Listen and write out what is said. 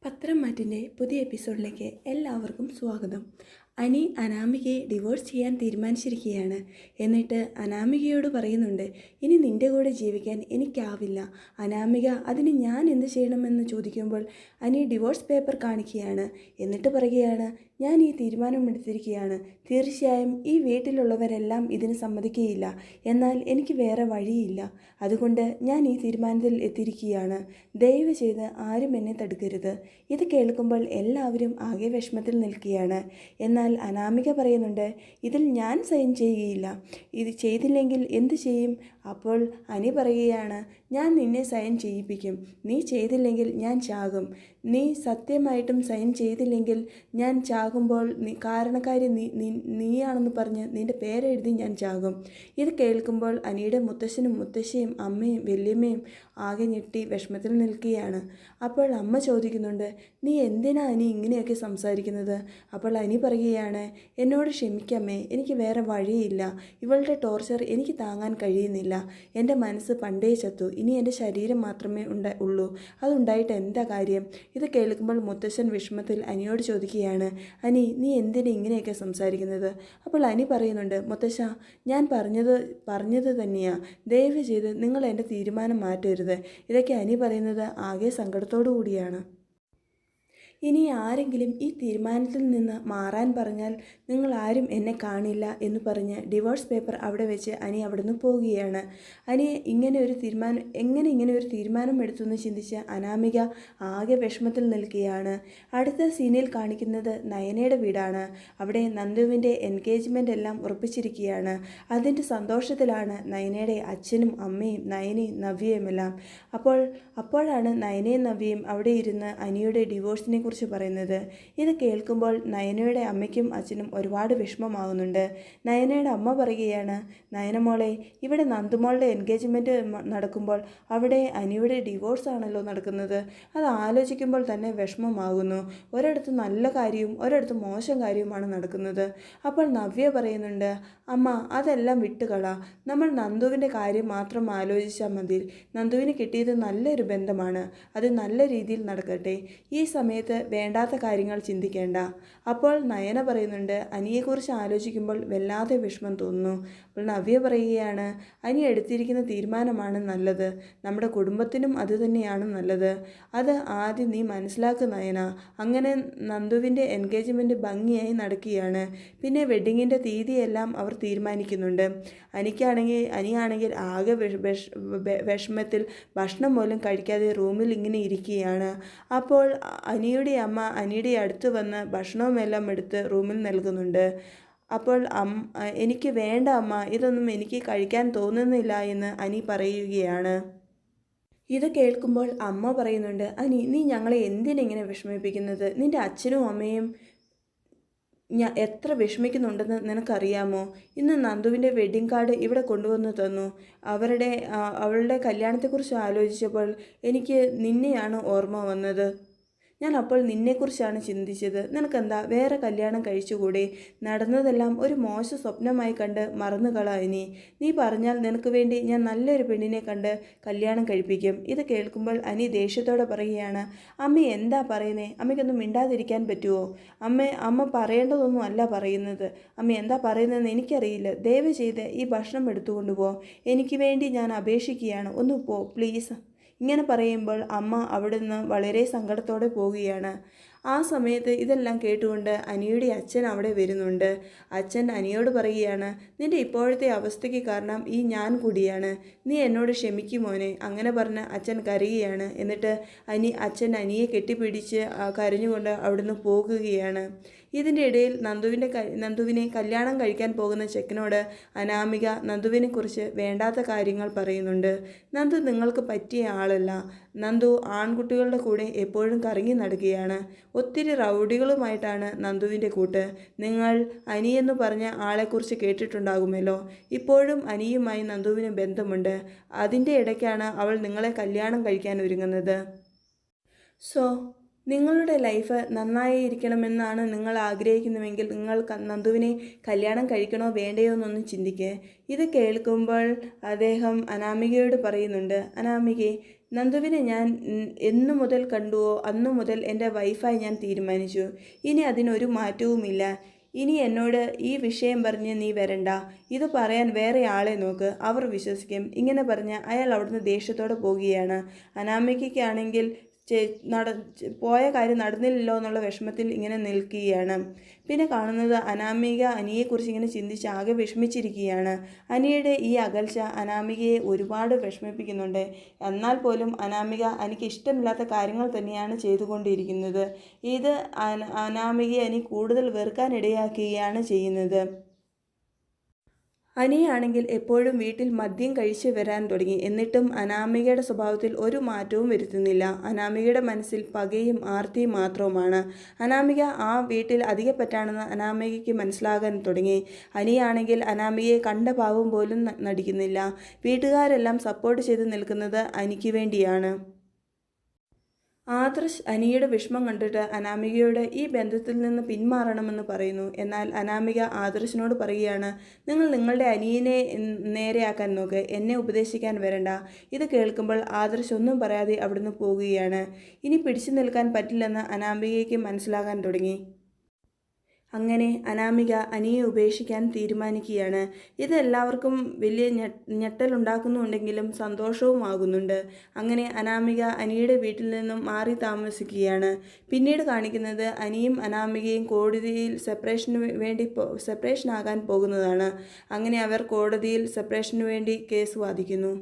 പത്രം മാറ്റിൻ്റെ പുതിയ എപ്പിസോഡിലേക്ക് എല്ലാവർക്കും സ്വാഗതം. അനി അനാമികയെ ഡിവോഴ്സ് ചെയ്യാൻ തീരുമാനിച്ചിരിക്കുകയാണ്. എന്നിട്ട് അനാമികയോട് പറയുന്നുണ്ട്, ഇനി നിൻ്റെ കൂടെ ജീവിക്കാൻ എനിക്കാവില്ല. അനാമിക അതിന് ഞാൻ എന്ത് ചെയ്യണമെന്ന് ചോദിക്കുമ്പോൾ അനി ഡിവോഴ്സ് പേപ്പർ കാണിക്കുകയാണ്. എന്നിട്ട് പറയുകയാണ്, ഞാൻ ഈ തീരുമാനമെടുത്തിരിക്കുകയാണ്. തീർച്ചയായും ഈ വീട്ടിലുള്ളവരെല്ലാം ഇതിന് സമ്മതിക്കുകയില്ല. എന്നാൽ എനിക്ക് വേറെ വഴിയില്ല. അതുകൊണ്ട് ഞാൻ ഈ തീരുമാനത്തിൽ എത്തിയിരിക്കുകയാണ്. ദയവ് ചെയ്ത് ആരും എന്നെ തടുക്കരുത്. ഇത് കേൾക്കുമ്പോൾ എല്ലാവരും ആകെ വിഷമത്തിൽ നിൽക്കുകയാണ്. എന്നാൽ അനാമിക പറയുന്നുണ്ട്, ഇതിൽ ഞാൻ സൈൻ ചെയ്യുകയില്ല. ഇത് ചെയ്തില്ലെങ്കിൽ എന്ത് ചെയ്യും? അപ്പോൾ അനി പറയുകയാണ്, ഞാൻ നിന്നെ സൈൻ ചെയ്യിപ്പിക്കും. നീ ചെയ്തില്ലെങ്കിൽ ഞാൻ ചാകും. നീ സത്യമായിട്ടും സൈൻ ചെയ്തില്ലെങ്കിൽ ഞാൻ ചാകുമ്പോൾ കാരണക്കാരി നീയാണെന്ന് പറഞ്ഞ് നിൻ്റെ പേരെഴുതി ഞാൻ ചാകും. ഇത് കേൾക്കുമ്പോൾ അനിയുടെ മുത്തശ്ശനും മുത്തശ്ശിയും അമ്മയും വല്യമ്മയും ആകെ ഞെട്ടി വിഷമത്തിൽ നിൽക്കുകയാണ്. അപ്പോൾ അമ്മ ചോദിക്കുന്നുണ്ട്, നീ എന്തിനാ അനി ഇങ്ങനെയൊക്കെ സംസാരിക്കുന്നത്? അപ്പോൾ അനി പറയുകയാണ്, എന്നോട് ക്ഷമിക്കമ്മേ, എനിക്ക് വേറെ വഴിയില്ല. ഇവളുടെ ടോർച്ചർ എനിക്ക് താങ്ങാൻ കഴിയുന്നില്ല. എൻ്റെ മനസ്സ് പണ്ടേ ചത്തു. ഇനി എൻ്റെ ശരീരം മാത്രമേ ഉള്ളൂ. അതുണ്ടായിട്ട് എന്താ കാര്യം? ഇത് കേൾക്കുമ്പോൾ മുത്തശ്ശൻ വിഷമത്തിൽ അനിയോട് ചോദിക്കുകയാണ്, അനി നീ എന്തിനാ ഇങ്ങനെയൊക്കെ സംസാരിക്കുന്നത്? അപ്പോൾ അനി പറയുന്നുണ്ട്, മുത്തശ്ശ ഞാൻ പറഞ്ഞത് തന്നെയാ. ദയവ് ചെയ്ത് നിങ്ങൾ എൻ്റെ തീരുമാനം മാറ്റരുത്. ഇതൊക്കെ അനി പറയുന്നത് ആകെ സങ്കടത്തോടു കൂടിയാണ്. ഇനി ആരെങ്കിലും ഈ തീരുമാനത്തിൽ നിന്ന് മാറാൻ പറഞ്ഞാൽ നിങ്ങൾ ആരും എന്നെ കാണില്ല എന്ന് പറഞ്ഞ് ഡിവോഴ്സ് പേപ്പർ അവിടെ വെച്ച് അനി അവിടുന്ന് പോവുകയാണ്. അനി എങ്ങനെ ഇങ്ങനെ ഒരു തീരുമാനം എടുത്തു എന്ന് ചിന്തിച്ച് അനാമിക ആകെ വിഷമത്തിൽ നിൽക്കുകയാണ്. അടുത്ത സീനിൽ കാണിക്കുന്നത് നയനയുടെ വീടാണ്. അവിടെ നന്ദുവിൻ്റെ എൻഗേജ്മെൻ്റ് എല്ലാം ഉറപ്പിച്ചിരിക്കുകയാണ്. അതിൻ്റെ സന്തോഷത്തിലാണ് നയനയുടെ അച്ഛനും അമ്മയും നയനയും നവ്യയുമെല്ലാം. അപ്പോഴാണ് നയനയും നവ്യയും അവിടെ ഇരുന്ന് അനിയുടെ ഡിവോഴ്സിനെ കുറിച്ച് പറയുന്നത്. ഇത് കേൾക്കുമ്പോൾ നയനയുടെ അമ്മയ്ക്കും അച്ഛനും ഒരുപാട് വിഷമമാകുന്നുണ്ട്. നയനയുടെ അമ്മ പറയുകയാണ്, നയനമോളെ, ഇവിടെ നന്ദുമോളുടെ എൻഗേജ്മെൻറ്റ് നടക്കുമ്പോൾ അവിടെ അനിയുടെ ഡിവോഴ്സ് ആണല്ലോ നടക്കുന്നത്. അത് ആലോചിക്കുമ്പോൾ തന്നെ വിഷമമാകുന്നു. ഒരിടത്ത് നല്ല കാര്യവും ഒരിടത്ത് മോശം കാര്യവുമാണ് നടക്കുന്നത്. അപ്പോൾ നവ്യ പറയുന്നുണ്ട്, അമ്മ അതെല്ലാം വിട്ടുകള. നമ്മൾ നന്ദുവിൻ്റെ കാര്യം മാത്രം ആലോചിച്ചാൽ മതി. നന്ദുവിന് കിട്ടിയത് നല്ലൊരു ബന്ധമാണ്. അത് നല്ല രീതിയിൽ നടക്കട്ടെ. ഈ സമയത്ത് വേണ്ടാത്ത കാര്യങ്ങൾ ചിന്തിക്കേണ്ട. അപ്പോൾ നയന പറയുന്നുണ്ട്, അനിയെക്കുറിച്ച് ആലോചിക്കുമ്പോൾ വല്ലാതെ വിഷമം തോന്നുന്നു. അപ്പോൾ നവ്യ പറയുകയാണ്, അനി എടുത്തിരിക്കുന്ന തീരുമാനമാണ് നല്ലത്. നമ്മുടെ കുടുംബത്തിനും അത് തന്നെയാണ് നല്ലത്. അത് ആദ്യം നീ മനസ്സിലാക്കുക നയന. അങ്ങനെ നന്ദുവിൻ്റെ എൻഗേജ്മെൻറ്റ് ഭംഗിയായി നടക്കുകയാണ്. പിന്നെ വെഡ്ഡിങ്ങിൻ്റെ തീയതിയെല്ലാം അവർ തീരുമാനിക്കുന്നുണ്ട്. അനിയാണെങ്കിൽ ആകെ വിഷമത്തിൽ ഭക്ഷണം പോലും കഴിക്കാതെ റൂമിൽ ഇങ്ങനെ ഇരിക്കുകയാണ്. അപ്പോൾ അനിയുടെ അമ്മ അനിയുടെ അടുത്ത് വന്ന് ഭക്ഷണവുമെല്ലാം എടുത്ത് റൂമിൽ നൽകുന്നുണ്ട്. അപ്പോൾ എനിക്ക് വേണ്ട അമ്മ, ഇതൊന്നും എനിക്ക് കഴിക്കാൻ തോന്നുന്നില്ല എന്ന് അനി പറയുകയാണ്. ഇത് കേൾക്കുമ്പോൾ അമ്മ പറയുന്നുണ്ട്, അനി നീ ഞങ്ങളെ എന്തിനെങ്ങനെ വിഷമിപ്പിക്കുന്നത്? നിൻ്റെ അച്ഛനും അമ്മയും എത്ര വിഷമിക്കുന്നുണ്ടെന്ന് നിനക്കറിയാമോ? ഇന്ന് നന്ദുവിൻ്റെ വെഡ്ഡിങ് കാർഡ് ഇവിടെ കൊണ്ടുവന്ന് തന്നു. അവളുടെ കല്യാണത്തെക്കുറിച്ച് ആലോചിച്ചപ്പോൾ എനിക്ക് നിന്നെയാണ് ഓർമ്മ വന്നത്. ഞാൻ അപ്പോൾ നിന്നെക്കുറിച്ചാണ് ചിന്തിച്ചത്. നിനക്കെന്താ വേറെ കല്യാണം കഴിച്ചുകൂടെ? നടന്നതെല്ലാം ഒരു മോശ സ്വപ്നമായി കണ്ട് മറന്നുകള ഇനി. നീ പറഞ്ഞാൽ നിനക്ക് വേണ്ടി ഞാൻ നല്ലൊരു പെണ്ണിനെ കണ്ട് കല്യാണം കഴിപ്പിക്കും. ഇത് കേൾക്കുമ്പോൾ അനി ദേഷ്യത്തോടെ പറയുകയാണ്, അമ്മ എന്താ പറയുന്നേ? അമ്മയ്ക്കൊന്നും മിണ്ടാതിരിക്കാൻ പറ്റുമോ? അമ്മ പറയേണ്ടതൊന്നും അല്ല പറയുന്നത്. അമ്മ എന്താ പറയുന്നതെന്ന് എനിക്കറിയില്ല. ദയവ് ചെയ്ത് ഈ ഭക്ഷണം എടുത്തുകൊണ്ട് പോ. എനിക്ക് വേണ്ടി ഞാൻ അപേക്ഷിക്കുകയാണ്. ഒന്ന് പോ പ്ലീസ്. ഇങ്ങനെ പറയുമ്പോൾ അമ്മ അവിടുന്ന് വളരെ സങ്കടത്തോടെ പോവുകയാണ്. ആ സമയത്ത് ഇതെല്ലാം കേട്ടുകൊണ്ട് അനിയുടെ അച്ഛൻ അവിടെ വരുന്നുണ്ട്. അച്ഛൻ അനിയോട് പറയുകയാണ്, നിൻ്റെ ഇപ്പോഴത്തെ അവസ്ഥയ്ക്ക് കാരണം ഈ ഞാൻ കൂടിയാണ്. നീ എന്നോട് ക്ഷമിക്കുമോനെ? അങ്ങനെ പറഞ്ഞ് അച്ഛൻ കരയുകയാണ്. എന്നിട്ട് അച്ഛൻ അനിയെ കെട്ടിപ്പിടിച്ച് കരഞ്ഞുകൊണ്ട് അവിടുന്ന് പോകുകയാണ്. ഇതിൻ്റെ ഇടയിൽ നന്ദുവിനെ കല്യാണം കഴിക്കാൻ പോകുന്ന ചെക്കനോട് അനാമിക നന്ദുവിനെക്കുറിച്ച് വേണ്ടാത്ത കാര്യങ്ങൾ പറയുന്നുണ്ട്. നന്ദു നിങ്ങൾക്ക് പറ്റിയ ആളല്ല. നന്ദു ആൺകുട്ടികളുടെ കൂടെ എപ്പോഴും കറങ്ങി നടക്കുകയാണ്. ഒത്തിരി റൗഡികളുമായിട്ടാണ് നന്ദുവിൻ്റെ കൂട്ട്. നിങ്ങൾ അനിയെന്ന് പറഞ്ഞ ആളെക്കുറിച്ച് കേട്ടിട്ടുണ്ടാകുമല്ലോ. ഇപ്പോഴും അനിയുമായി നന്ദുവിന് ബന്ധമുണ്ട്. അതിൻ്റെ ഇടയ്ക്കാണ് അവൾ നിങ്ങളെ കല്യാണം കഴിക്കാൻ ഒരുങ്ങുന്നത്. നിങ്ങളുടെ ലൈഫ് നന്നായി ഇരിക്കണമെന്നാണ് നിങ്ങൾ ആഗ്രഹിക്കുന്നുവെങ്കിൽ നിങ്ങൾ നന്ദുവിനെ കല്യാണം കഴിക്കണോ വേണ്ടയോ എന്നൊന്നും ചിന്തിക്കുക. ഇത് കേൾക്കുമ്പോൾ അദ്ദേഹം അനാമികയോട് പറയുന്നുണ്ട്, അനാമികയെ, നന്ദുവിനെ ഞാൻ എന്നു മുതൽ കണ്ടുവോ അന്നു മുതൽ എൻ്റെ വൈഫായി ഞാൻ തീരുമാനിച്ചു. ഇനി അതിനൊരു മാറ്റവുമില്ല. ഇനി എന്നോട് ഈ വിഷയം പറഞ്ഞ് നീ വരണ്ട. ഇത് പറയാൻ വേറെ ആളെ നോക്ക്, അവർ വിശ്വസിക്കും. ഇങ്ങനെ പറഞ്ഞ് അയാൾ അവിടുന്ന് ദേഷ്യത്തോടെ പോകുകയാണ്. അനാമികയ്ക്കാണെങ്കിൽ പോയ കാര്യം നടന്നില്ലല്ലോ എന്നുള്ള വിഷമത്തിൽ ഇങ്ങനെ നിൽക്കുകയാണ്. പിന്നെ കാണുന്നത് അനാമിക അനിയെക്കുറിച്ച് ഇങ്ങനെ ചിന്തിച്ച് ആകെ വിഷമിച്ചിരിക്കുകയാണ്. അനിയുടെ ഈ അകൽച്ച അനാമികയെ ഒരുപാട് വിഷമിപ്പിക്കുന്നുണ്ട്. എന്നാൽ പോലും അനാമിക അനിക്ക് ഇഷ്ടമില്ലാത്ത കാര്യങ്ങൾ തന്നെയാണ് ചെയ്തുകൊണ്ടിരിക്കുന്നത്. ഇത് അനാമികയെ അനി കൂടുതൽ വെറുക്കാനിടയാക്കുകയാണ് ചെയ്യുന്നത്. അനിയാണെങ്കിൽ എപ്പോഴും വീട്ടിൽ മദ്യം കഴിച്ച് വരാൻ തുടങ്ങി. എന്നിട്ടും അനാമികയുടെ സ്വഭാവത്തിൽ ഒരു മാറ്റവും വരുത്തുന്നില്ല. അനാമികയുടെ മനസ്സിൽ പകയും ആർത്തിയും മാത്രവുമാണ്. അനാമിക ആ വീട്ടിൽ അധികപ്പറ്റാണെന്ന് അനാമികയ്ക്ക് മനസ്സിലാകാൻ തുടങ്ങി. അനിയാണെങ്കിൽ അനാമികയെ കണ്ട പാവം പോലും നടിക്കുന്നില്ല. വീട്ടുകാരെല്ലാം സപ്പോർട്ട് ചെയ്ത് നിൽക്കുന്നത് അനിക്ക് വേണ്ടിയാണ്. ആദർശ് അനിയുടെ വിഷമം കണ്ടിട്ട് അനാമികയോട് ഈ ബന്ധത്തിൽ നിന്ന് പിന്മാറണമെന്ന് പറയുന്നു. എന്നാൽ അനാമിക ആദർശിനോട് പറയുകയാണ്, നിങ്ങൾ നിങ്ങളുടെ അനിയനെ നേരെയാക്കാൻ നോക്ക്, എന്നെ ഉപദേശിക്കാൻ വരണ്ട. ഇത് കേൾക്കുമ്പോൾ ആദർശ് ഒന്നും പറയാതെ അവിടുന്ന് പോകുകയാണ്. ഇനി പിടിച്ചു നിൽക്കാൻ പറ്റില്ലെന്ന് അനാമികയ്ക്ക് മനസ്സിലാകാൻ തുടങ്ങി. അങ്ങനെ അനാമിക അനിയെ ഉപേക്ഷിക്കാൻ തീരുമാനിക്കുകയാണ്. ഇത് എല്ലാവർക്കും വലിയ ഞെട്ടലുണ്ടാക്കുന്നുണ്ടെങ്കിലും സന്തോഷവുമാകുന്നുണ്ട്. അങ്ങനെ അനാമിക അനിയുടെ വീട്ടിൽ നിന്നും മാറി താമസിക്കുകയാണ്. പിന്നീട് കാണിക്കുന്നത് അനിയും അനാമികയും കോടതിയിൽ സെപ്പറേഷനാകാൻ പോകുന്നതാണ്. അങ്ങനെ അവർ കോടതിയിൽ സെപ്പറേഷന് വേണ്ടി കേസ് വാദിക്കുന്നു.